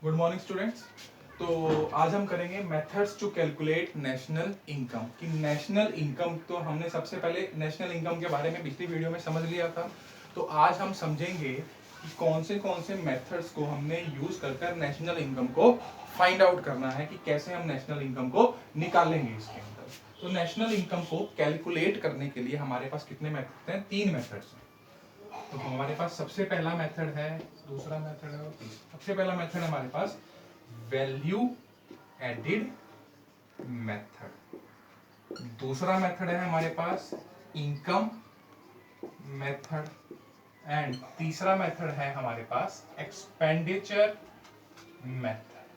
Good morning students. तो आज हम करेंगे methods to calculate national income. कि नेशनल इनकम तो हमने सबसे पहले नेशनल इनकम के बारे में पिछली वीडियो में समझ लिया था। तो आज हम समझेंगे कि कौन से मेथड्स को हमने यूज कर नेशनल इनकम को फाइंड आउट करना है, कि कैसे हम नेशनल इनकम को निकालेंगे इसके अंदर। तो नेशनल इनकम को कैलकुलेट करने के लिए हमारे पास कितने मेथड्स हैं? 3 मेथड्स हैं। तो हमारे पास सबसे पहला मेथड है, दूसरा मेथड है और तीसरा। सबसे पहला मेथड है हमारे पास वैल्यू एडिड मेथड। दूसरा मेथड है हमारे पास इनकम मेथड एंड तीसरा मेथड है हमारे पास एक्सपेंडिचर मेथड।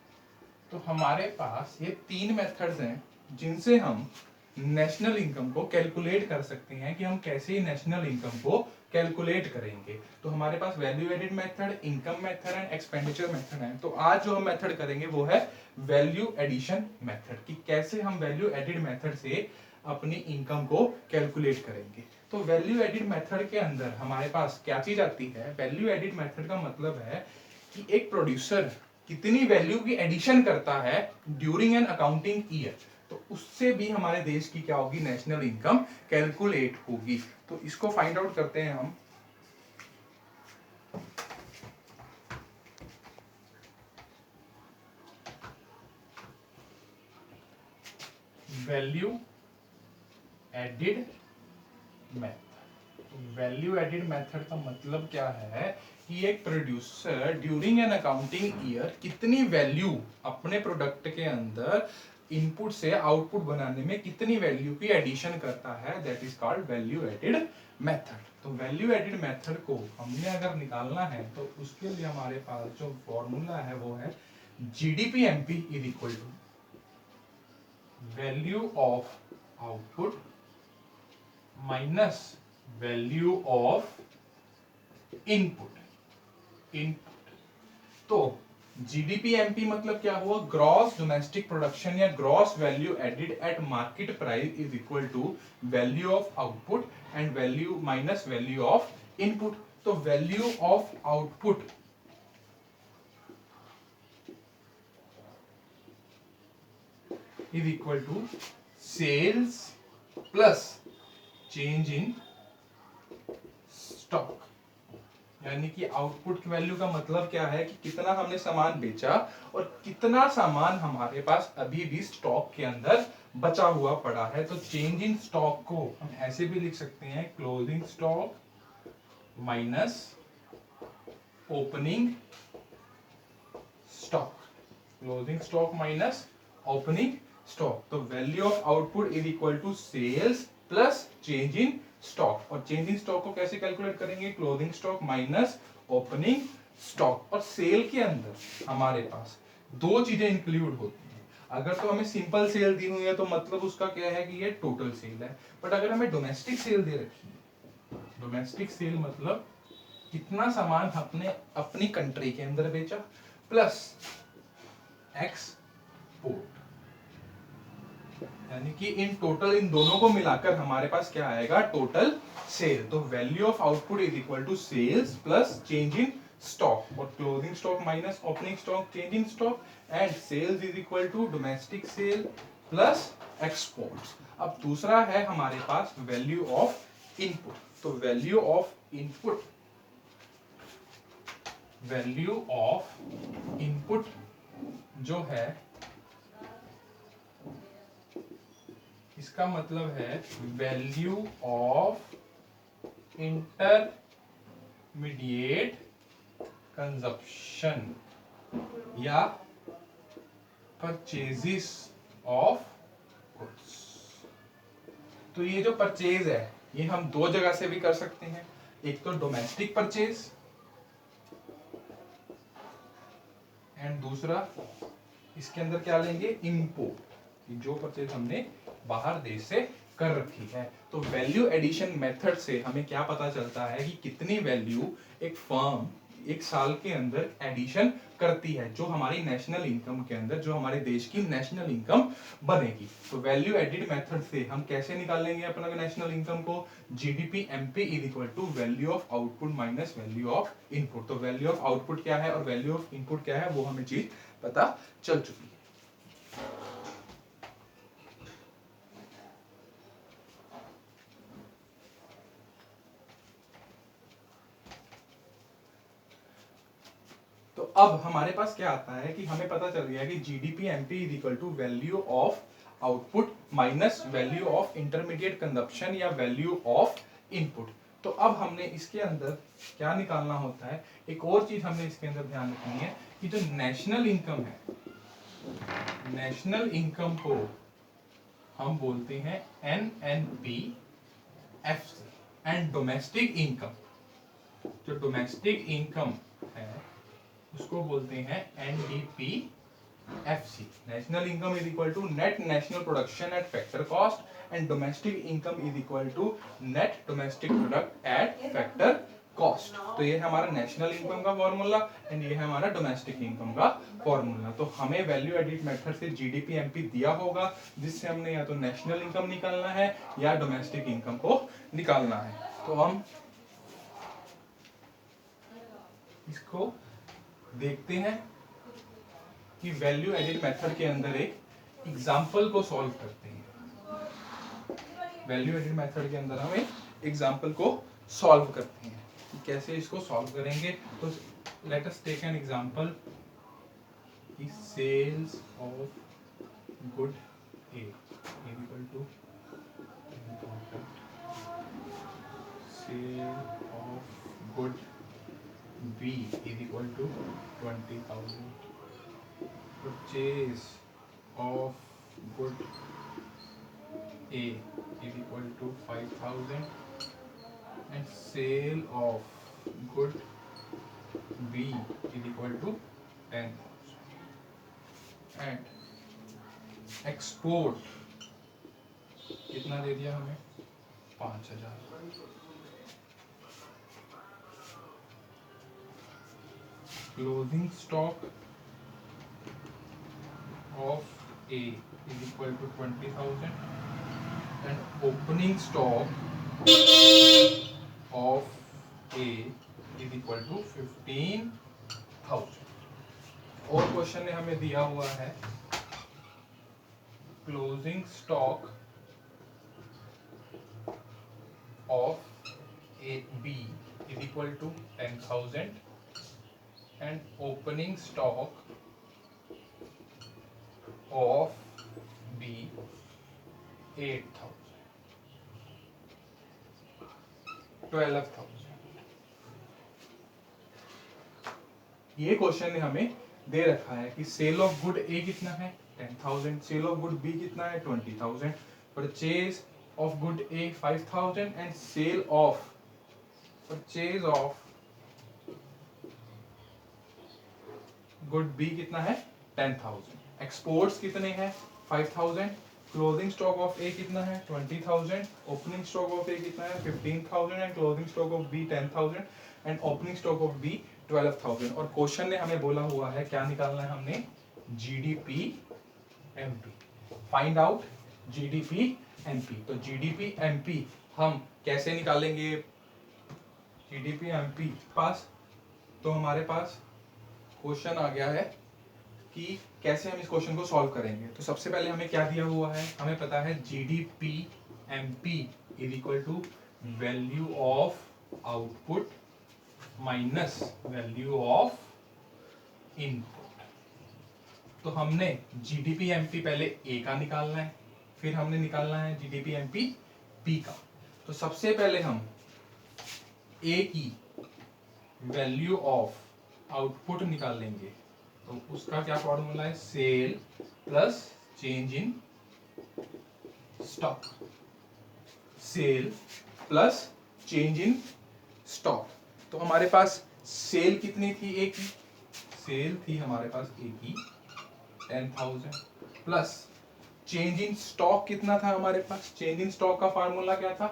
तो हमारे पास ये 3 मेथड्स हैं जिनसे हम नेशनल इनकम को कैलकुलेट कर सकते हैं कि हम कैसे नेशनल इनकम को कैलकुलेट करेंगे। तो हमारे पास value added method, income method and expenditure method है। तो आज जो हम मेथड करेंगे वो है वैल्यू एडिशन मेथड, कि कैसे हम वैल्यू एडिड मेथड से अपनी इनकम को कैलकुलेट करेंगे। तो वैल्यू एडिड मेथड के अंदर हमारे पास क्या चीज आती है? वैल्यू एडिड मेथड का मतलब है कि एक प्रोड्यूसर कितनी वैल्यू की एडिशन करता है ड्यूरिंग एन अकाउंटिंग ईयर, तो उससे भी हमारे देश की क्या होगी? नेशनल इनकम कैलकुलेट होगी। तो इसको फाइंड आउट करते हैं हम। Value added method. Value added method का मतलब क्या है कि एक producer during an accounting year कितनी वैल्यू अपने प्रोडक्ट के अंदर इनपुट से आउटपुट बनाने में कितनी वैल्यू की एडिशन करता है, that is called value added method. तो वैल्यू एडिड मेथड को हमने अगर निकालना है तो उसके लिए हमारे पास जो फॉर्मूला है वो है GDP MP is equal to value of output minus value of input. तो जीडीपी एमपी मतलब क्या हुआ? ग्रॉस डोमेस्टिक प्रोडक्शन या gross value added at market price is equal to value of output and value minus value of input. तो value of output is equal to sales plus change in stock. यानी कि output की value का मतलब क्या है कि कितना हमने सामान बेचा और कितना सामान हमारे पास अभी भी स्टॉक के अंदर बचा हुआ पड़ा है। तो चेंज इन स्टॉक को हम ऐसे भी लिख सकते हैं closing stock minus opening stock. Closing stock minus opening stock. तो value of output is equal to sales plus change in stock. और चेंज इन स्टॉक को कैसे कैलकुलेट करेंगे? Closing stock minus opening stock. और सेल के अंदर हमारे पास 2 चीजें इंक्लूड होती हैं। अगर तो हमें सिंपल सेल दी हुई है तो मतलब उसका क्या है कि ये टोटल सेल है। बट अगर हमें डोमेस्टिक सेल दे रखी है, डोमेस्टिक सेल मतलब कितना सामान हमने अपनी कंट्री के अंदर बेचा प्लस एक्सपोर्ट, यानी कि इन टोटल इन दोनों को मिलाकर हमारे पास क्या आएगा? Total sale. तो value of output is equal to sales plus change in stock, और closing stock minus opening stock change in stock, and sales is equal to domestic sale plus exports. अब दूसरा है हमारे पास वैल्यू ऑफ इनपुट। तो value of input, value of input जो है इसका मतलब है वैल्यू ऑफ इंटरमीडिएट कंजप्शन या परचेजेस ऑफ गुड्स। तो ये जो परचेज है ये हम 2 जगह से भी कर सकते हैं। एक तो डोमेस्टिक परचेज एंड दूसरा इसके अंदर क्या लेंगे? इंपोर्ट, जो परचेज हमने बाहर देश से कर रखी है। तो वैल्यू एडिशन मेथड से हमें क्या पता चलता है कि कितनी वैल्यू एक फर्म एक साल के अंदर एडिशन करती है, जो हमारी नेशनल इनकम के अंदर, जो हमारे देश की नेशनल इनकम बनेगी। तो वैल्यू एडिड मेथड से हम कैसे निकालेंगे अपना नेशनल इनकम को? GDP MP is equal to value of output minus value of input. तो वैल्यू ऑफ आउटपुट क्या है और वैल्यू ऑफ इनपुट क्या है वो हमें चीज पता चल चुकी है। तो अब हमारे पास क्या आता है कि हमें पता चल गया कि GDP MP is equal to value of output minus value of intermediate consumption या वैल्यू ऑफ इनपुट। तो अब हमने इसके अंदर क्या निकालना होता है, एक और चीज हमने इसके अंदर ध्यान रखनी है कि जो नेशनल इनकम है, नेशनल इनकम को हम बोलते हैं NNP FC and domestic income, जो डोमेस्टिक इनकम है उसको बोलते हैं NDPFC. National income is equal to net national production at factor cost and domestic income is equal to net domestic product at factor cost. तो ये है हमारा national income का फॉर्मूला एंड ये है हमारा डोमेस्टिक इनकम का फॉर्मूला। तो हमें वैल्यू एडिट मेथड से जीडीपी एमपी दिया होगा, जिससे हमने या तो नेशनल इनकम निकालना है या डोमेस्टिक इनकम को निकालना है। तो हम इसको देखते हैं कि वैल्यू एडिट मेथड के अंदर एक एग्जांपल को सॉल्व करते हैं। वैल्यू एडिट मेथड के अंदर हम एक एग्जांपल को सॉल्व करते हैं कि कैसे इसको सॉल्व करेंगे। तो let us take an example कि sales of good A equal to sale of good B is equal to 20,000. Purchase of good A is equal to 5,000 and sale of good B is equal to 10,000 and export कितना दे दिया हमें? 5,000। Closing stock of A is equal to 20,000 and opening stock of A is equal to 15,000। और question ने हमें दिया हुआ है closing stock of A B is equal to 10,000 and opening stock of B 8,000 12,000। ये क्वेश्चन ने हमें दे रखा है कि सेल ऑफ गुड ए कितना है 10,000, सेल ऑफ गुड बी कितना है 20,000, purchase of good A 5,000 and sale of purchase of good B कितना है 10,000। एक्सपोर्ट्स कितने हैं 5,000, क्लोजिंग स्टॉक ऑफ ए कितना है 20,000, ओपनिंग स्टॉक ऑफ ए कितना है 15,000 and closing stock of B 10,000 and opening stock of B 12,000। और क्वेश्चन ने हमें बोला हुआ है क्या निकालना है हमने GDP MP, find out GDP MP. तो जीडीपी एमपी हम कैसे निकालेंगे? जीडीपी एमपी पास तो हमारे पास क्वेश्चन आ गया है कि कैसे हम इस क्वेश्चन को सॉल्व करेंगे। तो सबसे पहले हमें क्या दिया हुआ है, हमें पता है GDP MP is equal to value of output minus value of input. तो हमने जीडीपी एमपी पहले ए का निकालना है, फिर हमने निकालना है जीडीपी एमपी बी का। तो सबसे पहले हम ए की वैल्यू ऑफ आउटपुट निकालेंगे। तो उसका क्या फॉर्मूला है, sale plus change in stock, sale plus change in stock. तो हमारे पास सेल कितनी थी ए की, सेल थी हमारे पास ए की 10,000 प्लस चेंज इन स्टॉक कितना था हमारे पास, चेंज इन स्टॉक का फार्मूला क्या था,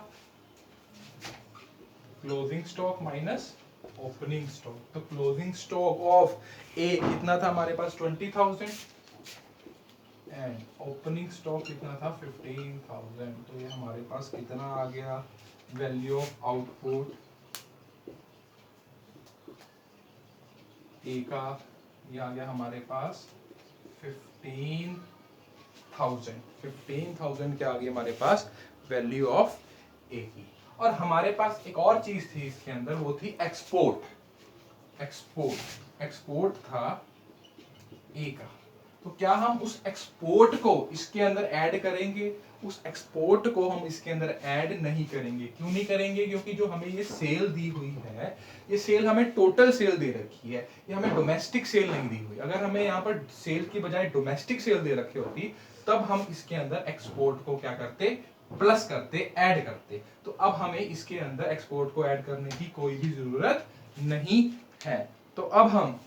closing stock minus opening stock. तो क्लोजिंग स्टॉक ऑफ ए कितना था हमारे पास 20,000 एंड ओपनिंग स्टॉक कितना था 15,000। तो ये हमारे पास कितना आ गया वैल्यू ऑफ आउटपुट ए का, ये आ गया हमारे पास 15,000 क्या आ गई हमारे पास वैल्यू ऑफ ए की। और हमारे पास एक और चीज थी इसके अंदर, वो थी एक्सपोर्ट। एक्सपोर्ट था ए का। तो क्या हम उस एक्सपोर्ट को इसके अंदर ऐड करेंगे? उस एक्सपोर्ट को हम इसके अंदर ऐड नहीं करेंगे। क्यों नहीं करेंगे? क्योंकि जो हमें ये सेल दी हुई है, ये सेल हमें टोटल सेल दे रखी है, ये हमें डोमेस्टिक सेल नहीं दी हुई। अगर हमें यहाँ पर सेल की बजाय डोमेस्टिक सेल दे रखी होती, तब हम इसके अंदर एक्सपोर्ट को क्या करते, प्लस करते, ऐड करते। तो अब हमें इसके अंदर एक्सपोर्ट को ऐड करने की कोई भी जरूरत नहीं है। तो अब हम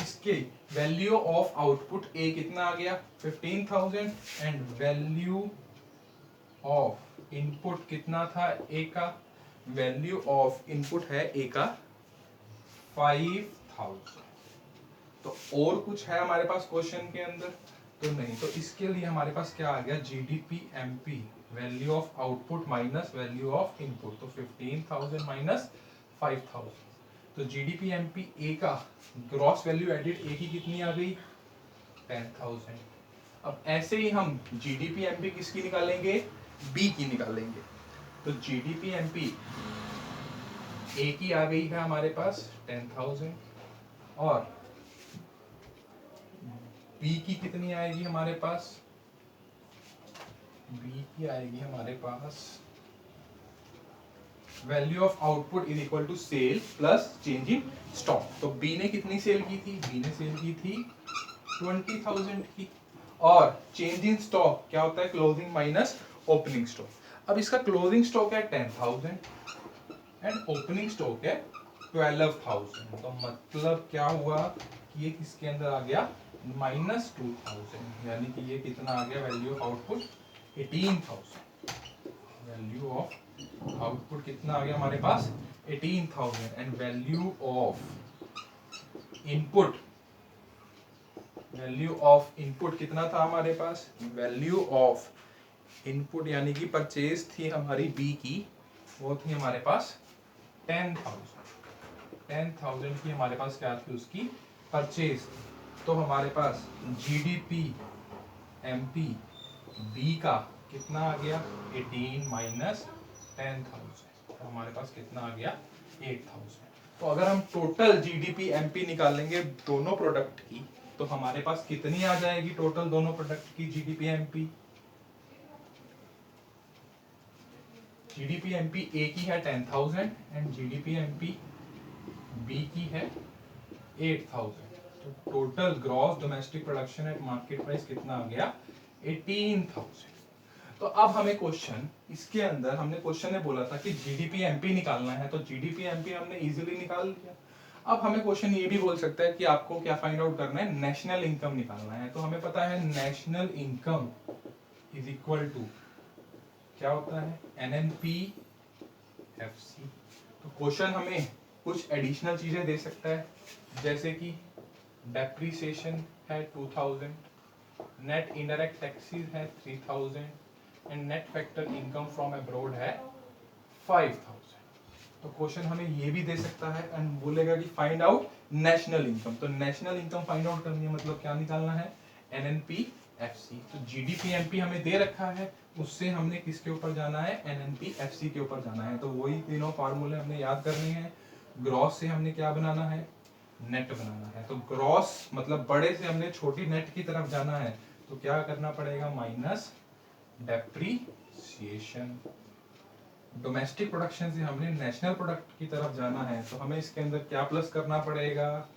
इसके वैल्यू ऑफ आउटपुट ए कितना आ गया 15,000 एंड वैल्यू ऑफ इनपुट कितना था ए का, वैल्यू ऑफ इनपुट है ए का 5,000। तो और कुछ है हमारे पास क्वेश्चन के अंदर? तो नहीं। तो इसके लिए हमारे पास क्या आ गया GDP MP, value of output minus value of input. तो 15,000 माइनस 5,000। तो जीडीपी एमपी ए का ग्रॉस वैल्यू एडिड ए की कितनी आ गई 10,000। अब ऐसे ही हम जीडीपी एमपी किसकी निकालेंगे, बी की निकालेंगे। तो जीडीपी एमपी ए की आ गई है हमारे पास 10,000 और बी की कितनी आएगी हमारे पास, बी की आएगी हमारे पास value of output is equal to sale plus change in stock. तो बी ने कितनी सेल की थी, बी ने सेल की थी 20,000 की। और चेंज इन स्टॉक क्या होता है, क्लोजिंग माइनस ओपनिंग स्टॉक। अब इसका क्लोजिंग स्टॉक है 10,000 एंड ओपनिंग स्टॉक है 12,000। तो मतलब क्या हुआ कि ये किसके अंदर आ गया -2,000, यानी कि ये कितना आ गया value of output 18,000। Value of output कितना आ गया हमारे पास 18,000 and value of input, value of input कितना था हमारे पास, वैल्यू ऑफ इनपुट यानी कि परचेज थी हमारी बी की, वो थी हमारे पास 10,000 की हमारे पास क्या थी उसकी परचेज। तो हमारे पास जीडीपी एमपी बी का कितना आ गया 18 माइनस 10,000। तो हमारे पास कितना आ गया 8,000। तो अगर हम टोटल जीडीपी एमपी निकालेंगे दोनों प्रोडक्ट की, तो हमारे पास कितनी आ जाएगी टोटल दोनों प्रोडक्ट की जीडीपी एमपी। जीडीपी एमपी ए की है 10,000 एंड जीडीपी एमपी बी की है 8,000। तो total gross domestic production at market price कितना आ गया 18,000। तो अब हमें क्वेश्चन इसके अंदर, हमने क्वेश्चन में बोला था कि जीडीपी एमपी निकालना है, तो जीडीपी एमपी हमने इजीली निकाल लिया। अब हमें क्वेश्चन ये भी बोल सकता है कि आपको क्या फाइंड आउट करना है, नेशनल इनकम निकालना है। तो हमें पता है national income is equal to क्या होता है एनएनपी एफसी। तो क्वेश्चन हमें कुछ एडिशनल चीजें दे सकता है, जैसे कि डेप्रिसिएशन है 2000, नेट इनडायरेक्ट टैक्सेस है 3000 and net factor income from abroad है 5000। तो क्वेश्चन हमें ये भी दे सकता है एंड बोलेगा कि फाइंड आउट नेशनल इनकम। तो नेशनल इनकम फाइंड आउट करनी है, मतलब क्या निकालना है एनएनपी एफसी। तो जीडीपी एमपी हमें दे रखा है, उससे हमने किसके ऊपर जाना है एनएनपी एफसी के ऊपर जाना है। तो वही तीनों फार्मूले हमने याद करने हैं। ग्रॉस से हमने क्या बनाना है, नेट बनाना है। तो ग्रॉस मतलब बड़े से हमने छोटी नेट की तरफ जाना है, तो क्या करना पड़ेगा माइनस डेप्रीसिएशन। डोमेस्टिक प्रोडक्शन से हमने नेशनल प्रोडक्ट की तरफ जाना है, तो हमें इसके अंदर क्या प्लस करना पड़ेगा,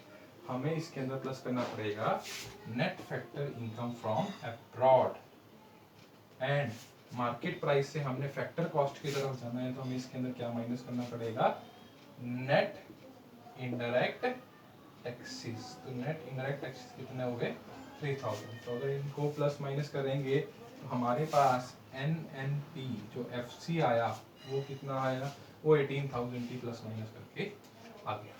हमें इसके अंदर प्लस करना पड़ेगा net factor income from abroad. And market price से हमने फैक्टर कॉस्ट की तरफ जाना है, तो हमें इसके अंदर क्या माइनस करना पड़ेगा नेट इनडायरेक्ट टैक्सेस। तो नेट इनडायरेक्ट टैक्सेस कितने हो गए 3000। तो अगर इनको प्लस माइनस करेंगे तो हमारे पास एनएनपी जो एफसी आया वो कितना आया, वो 18,000 की प्लस माइनस करके आ गया।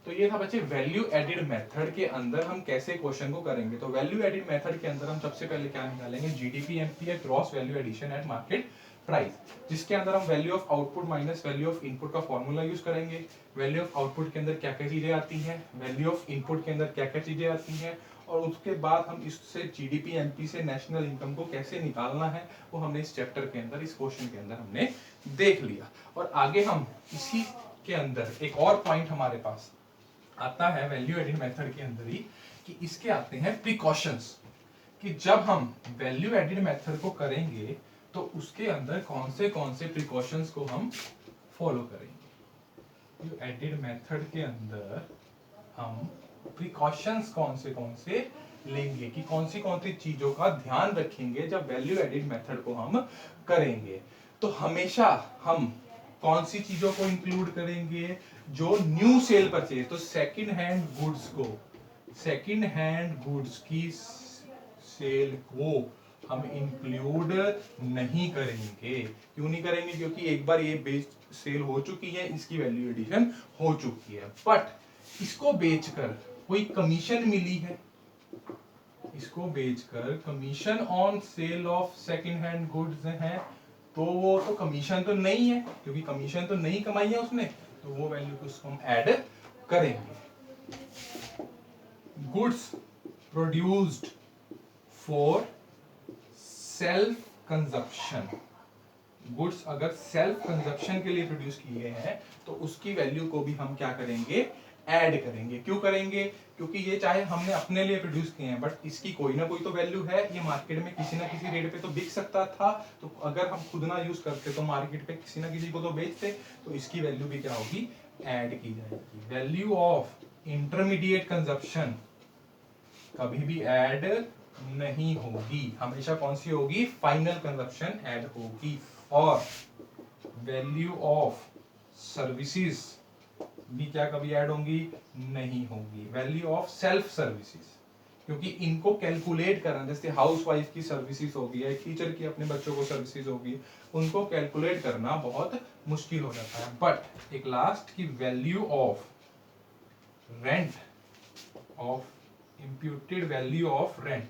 तो ये था बच्चे वैल्यू एडिड मेथड के अंदर हम कैसे क्वेश्चन को करेंगे। तो वैल्यू एडिड मेथड के अंदर हम सबसे पहले क्या निकालेंगे, GDP MP gross value addition at market price, जिसके अंदर हम value of output minus value of input का फॉर्मूला यूज करेंगे। वैल्यू ऑफ आउटपुट के अंदर क्या क्या चीजें आती हैं, वैल्यू ऑफ इनपुट के अंदर क्या क्या चीजें आती हैं, और उसके बाद हम इससे जीडीपी एमपी से नेशनल इनकम को कैसे निकालना है वो हमने इस चैप्टर के अंदर, इस क्वेश्चन के अंदर हमने देख लिया। और आगे हम इसी के अंदर एक और पॉइंट हमारे पास आता है वैल्यू एडिड मेथड के अंदर ही, कि इसके आते हैं प्रिकॉशंस, कि जब हम वैल्यू एडिड मेथड को करेंगे तो उसके अंदर कौन से प्रिकॉशंस को हम फॉलो करेंगे। वैल्यू एडिड मेथड के अंदर हम प्रिकॉशंस कौन से लेंगे, कि कौन सी चीजों का ध्यान रखेंगे जब वैल्यू एडिड मेथड को हम करेंगे। तो हमेशा हम कौन सी चीजों को इंक्लूड करेंगे, जो न्यू सेल परचेज, तो सेकंड हैंड गुड्स को, सेकंड हैंड गुड्स की सेल को हम इंक्लूड नहीं करेंगे। क्यों नहीं करेंगे, क्योंकि एक बार ये बेच सेल हो चुकी है, इसकी वैल्यू एडिशन हो चुकी है। बट इसको बेचकर कोई कमीशन मिली है, इसको बेचकर commission on sale of second hand goods है, तो वो तो कमीशन तो नहीं है, क्योंकि कमीशन तो नहीं कमाई है उसने, तो वो वैल्यू को उसको हम ऐड करेंगे। Goods produced for self consumption, goods अगर सेल्फ कंजप्शन के लिए प्रोड्यूस किए हैं तो उसकी वैल्यू को भी हम क्या करेंगे, ऐड करेंगे। क्यों करेंगे, क्योंकि ये चाहे हमने अपने लिए प्रोड्यूस किए हैं बट इसकी कोई ना कोई तो वैल्यू है, ये मार्केट में किसी ना किसी रेट पे तो बिक सकता था, तो अगर हम खुद ना यूज करते तो मार्केट पे किसी ना किसी को तो बेचते, तो इसकी वैल्यू भी क्या होगी, ऐड की जाएगी। वैल्यू ऑफ इंटरमीडिएट कंजप्शन कभी भी ऐड नहीं होगी, हमेशा कौन सी होगी, फाइनल कंजप्शन ऐड होगी। और वैल्यू ऑफ सर्विसेज भी क्या कभी ऐड होंगी, नहीं होगी। वैल्यू ऑफ सेल्फ सर्विसेज, क्योंकि इनको कैलकुलेट करना, जैसे हाउस वाइफ की सर्विसेज होगी या टीचर की अपने बच्चों को सर्विसेज होगी, उनको कैलकुलेट करना बहुत मुश्किल हो जाता है। बट एक लास्ट की value of rent, of imputed value of rent,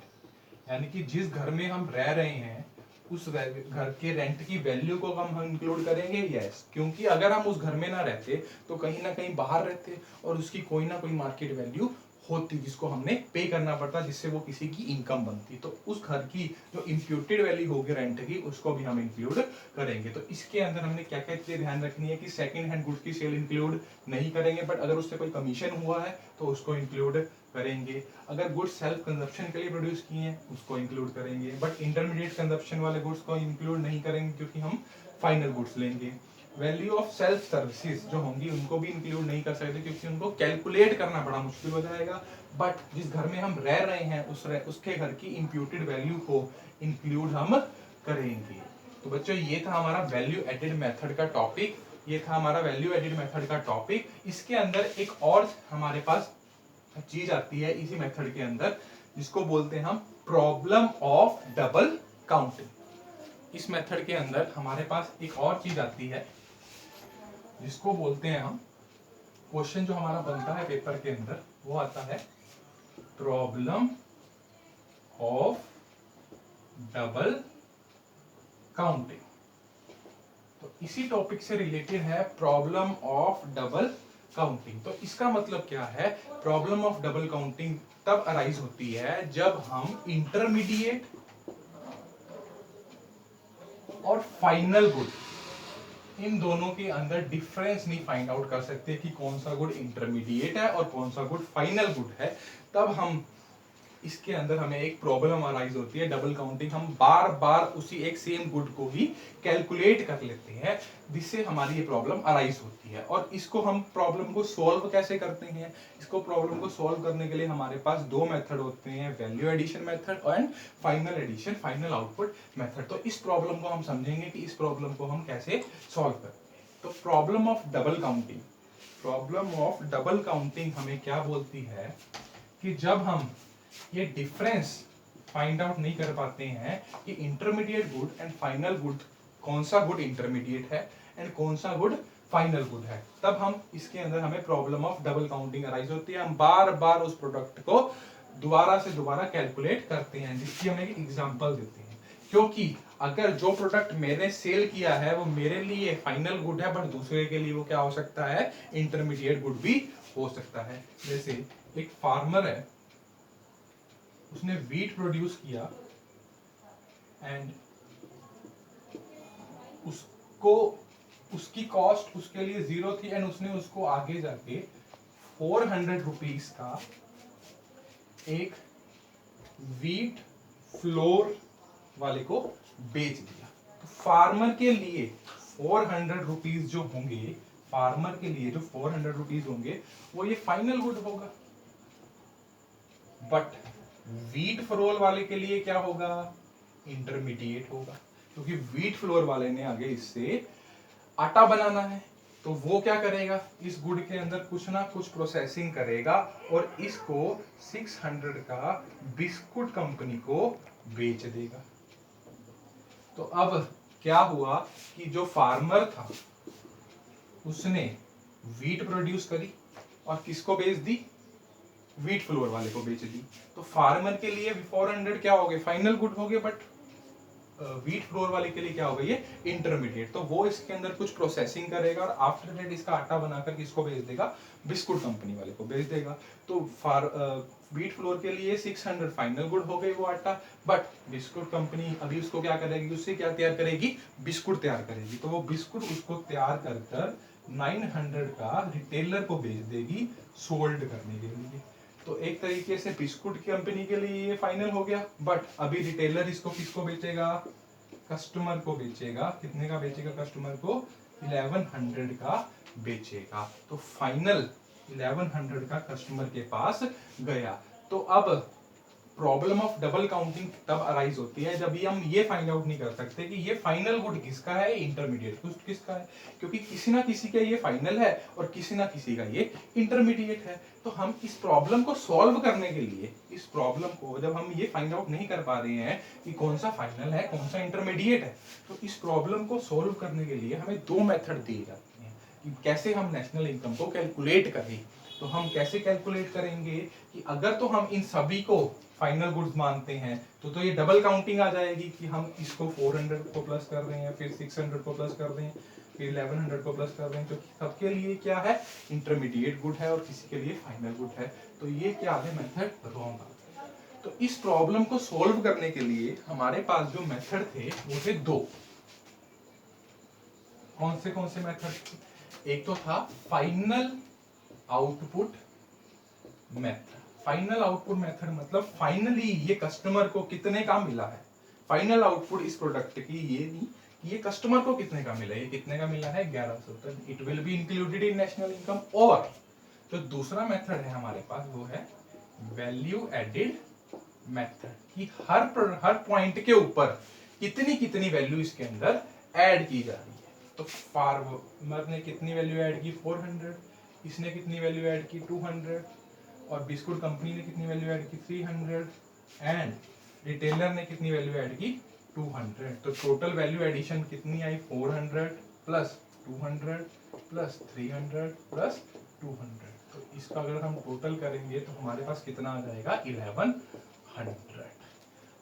यानी कि जिस घर में हम रह रहे हैं उस घर के रेंट की वैल्यू को हम इंक्लूड करेंगे। यस, क्योंकि अगर हम उस घर में ना रहते तो कहीं ना कहीं बाहर रहते और उसकी कोई ना कोई मार्केट वैल्यू होती जिसको हमने पे करना पड़ता, जिससे वो किसी की इनकम बनती, तो उस घर की जो इम्प्यूटेड वैल्यू होगी रेंट की उसको भी हम इंक्लूड करेंगे। तो इसके अंदर हमने क्या क्या चीजें ध्यान रखनी है, कि सेकंड हैंड गुड्स की सेल इंक्लूड नहीं करेंगे, बट अगर उससे कोई कमीशन हुआ है तो उसको इंक्लूड करेंगे। अगर गुड्स सेल्फ कंजप्शन के लिए प्रोड्यूस किए हैं उसको इंक्लूड करेंगे, बट इंटरमीडिएट कंजप्शन वाले गुड्स को इंक्लूड नहीं करेंगे क्योंकि हम फाइनल गुड्स लेंगे। वैल्यू ऑफ सेल्फ सर्विसेज जो होंगी उनको भी इंक्लूड नहीं कर सकते क्योंकि उनको कैलकुलेट करना बड़ा मुश्किल हो जाएगा, बट जिस घर में हम रह रहे हैं उसके घर की इंप्यूटेड वैल्यू को इंक्लूड हम करेंगे। तो बच्चों ये था हमारा वैल्यू एडिड मेथड का टॉपिक, ये था हमारा वैल्यू एडिड मेथड का टॉपिक। इसके अंदर एक और हमारे पास चीज आती है इसी मेथड के अंदर, जिसको बोलते हैं हम प्रॉब्लम ऑफ डबल काउंटिंग। इस मेथड के अंदर हमारे पास एक और चीज आती है जिसको बोलते हैं हम, क्वेश्चन जो हमारा बनता है पेपर के अंदर वो आता है प्रॉब्लम ऑफ डबल काउंटिंग। तो इसी टॉपिक से रिलेटेड है प्रॉब्लम ऑफ डबल काउंटिंग। तो इसका मतलब क्या है, प्रॉब्लम ऑफ डबल काउंटिंग तब अराइज होती है जब हम इंटरमीडिएट और फाइनल गुड, इन दोनों के अंदर डिफरेंस नहीं फाइंड आउट कर सकते कि कौन सा गुड इंटरमीडिएट है और कौन सा गुड फाइनल गुड है, तब हम इसके अंदर हमें एक प्रॉब्लम अराइज होती है डबल काउंटिंग। हम बार बार उसी एक सेम गुड को ही कैलकुलेट कर लेते हैं, जिससे हमारी ये प्रॉब्लम अराइज होती है। और इसको हम प्रॉब्लम को सॉल्व कैसे करते हैं, इसको प्रॉब्लम को सॉल्व करने के लिए हमारे पास दो मेथड होते हैं, value addition method and final addition, final output method. तो इस प्रॉब्लम को हम समझेंगे कि इस प्रॉब्लम को हम कैसे सॉल्व करते हैं। तो problem of double counting, problem of double counting हमें क्या बोलती है कि जब हम ये डिफरेंस फाइंड आउट नहीं कर पाते हैं कि intermediate good and final good, कौन सा गुड इंटरमीडिएट है एंड कौन सा गुड फाइनल गुड है, तब हम इसके अंदर हमें problem of double counting arise होती है। हम बार बार उस प्रोडक्ट को दोबारा से दोबारा कैलकुलेट करते हैं, जिसकी हम एक एग्जांपल देते हैं। क्योंकि अगर जो प्रोडक्ट मैंने सेल किया है वो मेरे लिए फाइनल गुड है, बट दूसरे के लिए वो क्या हो सकता है, इंटरमीडिएट गुड भी हो सकता है। जैसे एक फार्मर है, उसने व्हीट प्रोड्यूस किया एंड उसको उसकी कॉस्ट उसके लिए 0 थी एंड उसने उसको आगे जाके 400 रुपीज का एक व्हीट फ्लोर वाले को बेच दिया। तो फार्मर के लिए 400 रुपीज जो होंगे, फार्मर के लिए जो 400 रुपीज होंगे वो ये फाइनल गुड होगा। बट व्हीट फ्लोर वाले के लिए क्या होगा, इंटरमीडिएट होगा, क्योंकि व्हीट फ्लोर वाले ने आगे इससे आटा बनाना है। तो वो क्या करेगा, इस गुड़ के अंदर कुछ ना कुछ प्रोसेसिंग करेगा और इसको 600 का बिस्कुट कंपनी को बेच देगा। तो अब क्या हुआ कि जो फार्मर था उसने व्हीट प्रोड्यूस करी और किसको बेच दी, व्हीट फ्लोर वाले को बेच दी। तो फार्मर के लिए 400 क्या हो गए, फाइनल गुड हो गए, बट व्हीट फ्लोर वाले के लिए क्या होगा, ये इंटरमीडिएट। तो वो इसके अंदर कुछ प्रोसेसिंग करेगा और आफ्टर दैट इसका आटा बनाकर किसको भेज देगा, बिस्कुट कंपनी वाले को भेज देगा। तो व्हीट फ्लोर के लिए 600 फाइनल गुड हो गई वो आटा, बट बिस्कुट कंपनी अभी उसको क्या करेगी, उससे क्या तैयार करेगी, बिस्कुट तैयार करेगी। तो वो बिस्कुट उसको तैयार कर 900 का रिटेलर को भेज देगी सोल्ड करने के लिए। तो एक तरीके से बिस्कुट कंपनी के लिए ये फाइनल हो गया, बट अभी रिटेलर इसको किसको बेचेगा, कस्टमर को बेचेगा। कितने का बेचेगा, कस्टमर को 1100 का बेचेगा। तो फाइनल 1100 का कस्टमर के पास गया। तो अब प्रॉब्लम ऑफ डबल काउंटिंग तब अराइज होती है जब हम ये फाइंड आउट नहीं कर सकते कि ये फाइनल गुड किसका है, इंटरमीडिएट गुड किसका है, क्योंकि किसी ना किसी का ये फाइनल है और किसी ना किसी का ये इंटरमीडिएट है। तो हम इस प्रॉब्लम को सॉल्व करने के लिए, इस प्रॉब्लम को जब हम ये फाइंड आउट नहीं कर पा रहे हैं कि कौन सा फाइनल है कौन सा इंटरमीडिएट है, तो इस प्रॉब्लम को सॉल्व करने के लिए हमें दो मेथड दिए जाते हैं कि कैसे हम नेशनल इनकम को कैलकुलेट करें। तो हम कैसे कैलकुलेट करेंगे कि अगर तो हम इन सभी को फाइनल गुड्स मानते हैं तो ये डबल काउंटिंग आ जाएगी कि हम इसको 400 को प्लस कर रहे हैं, फिर 600 को प्लस कर रहे हैं, फिर 1100 को प्लस कर रहे हैं, तो सबके लिए क्या है, इंटरमीडिएट गुड है और किसी के लिए फाइनल गुड है। तो ये क्या है, मेथड रॉन्ग आ। तो इस प्रॉब्लम को सोल्व करने के लिए हमारे पास जो मेथड थे वो थे दो। कौन से मेथड, एक तो था final output method. Final output method मतलब फाइनली ये कस्टमर को कितने का मिला है, फाइनल आउटपुट इस प्रोडक्ट की, ये नहीं कि ये कस्टमर को कितने का मिला है, ये कितने का मिला है 1100, तो it will be included in national income. और जो दूसरा मेथड है हमारे पास वो है वैल्यू एडेड मेथड, कि हर पॉइंट के ऊपर कितनी कितनी वैल्यू इसके अंदर ऐड की जा रही है। तो फार्मर ने कितनी वैल्यू ऐड की 400, इसने कितनी वैल्यू ऐड की 200, और बिस्कुट कंपनी ने कितनी वैल्यू ऐड की 300, एंड रिटेलर ने कितनी वैल्यू ऐड की 200। तो टोटल वैल्यू एडिशन कितनी आई, 400 प्लस 200 प्लस 300 प्लस 200। तो इसका अगर हम टोटल करेंगे तो हमारे पास कितना आ जाएगा, 1100।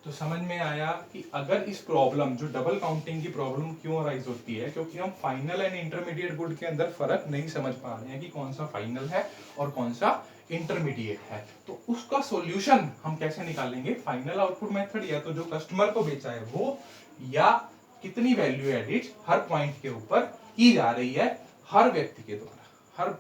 तो समझ में आया कि अगर इस प्रॉब्लम, जो डबल काउंटिंग की प्रॉब्लम क्यों अराइज होती है, क्योंकि हम फाइनल एंड इंटरमीडिएट गुड के अंदर फर्क नहीं समझ पा रहे हैं कि कौन सा फाइनल है और कौन सा इंटरमीडिएट है। तो उसका सॉल्यूशन हम कैसे निकालेंगे, फाइनल आउटपुट मेथड, या तो जो कस्टमर को बेचा है वो, या कितनी वैल्यू एडिड हर पॉइंट के ऊपर की जा रही है हर व्यक्ति के द्वारा, हर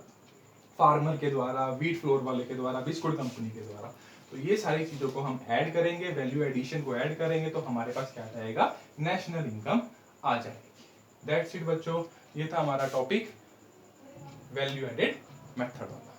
फार्मर के द्वारा, व्हीट फ्लोर वाले के द्वारा, बिस्कुट कंपनी के द्वारा। तो ये सारी चीजों को हम ऐड करेंगे, वैल्यू एडिशन को ऐड करेंगे, तो हमारे पास क्या जाएगा, नेशनल इनकम आ जाएगी। दैट्स इट बच्चों, ये था हमारा टॉपिक वैल्यू एडेड मेथड वाला।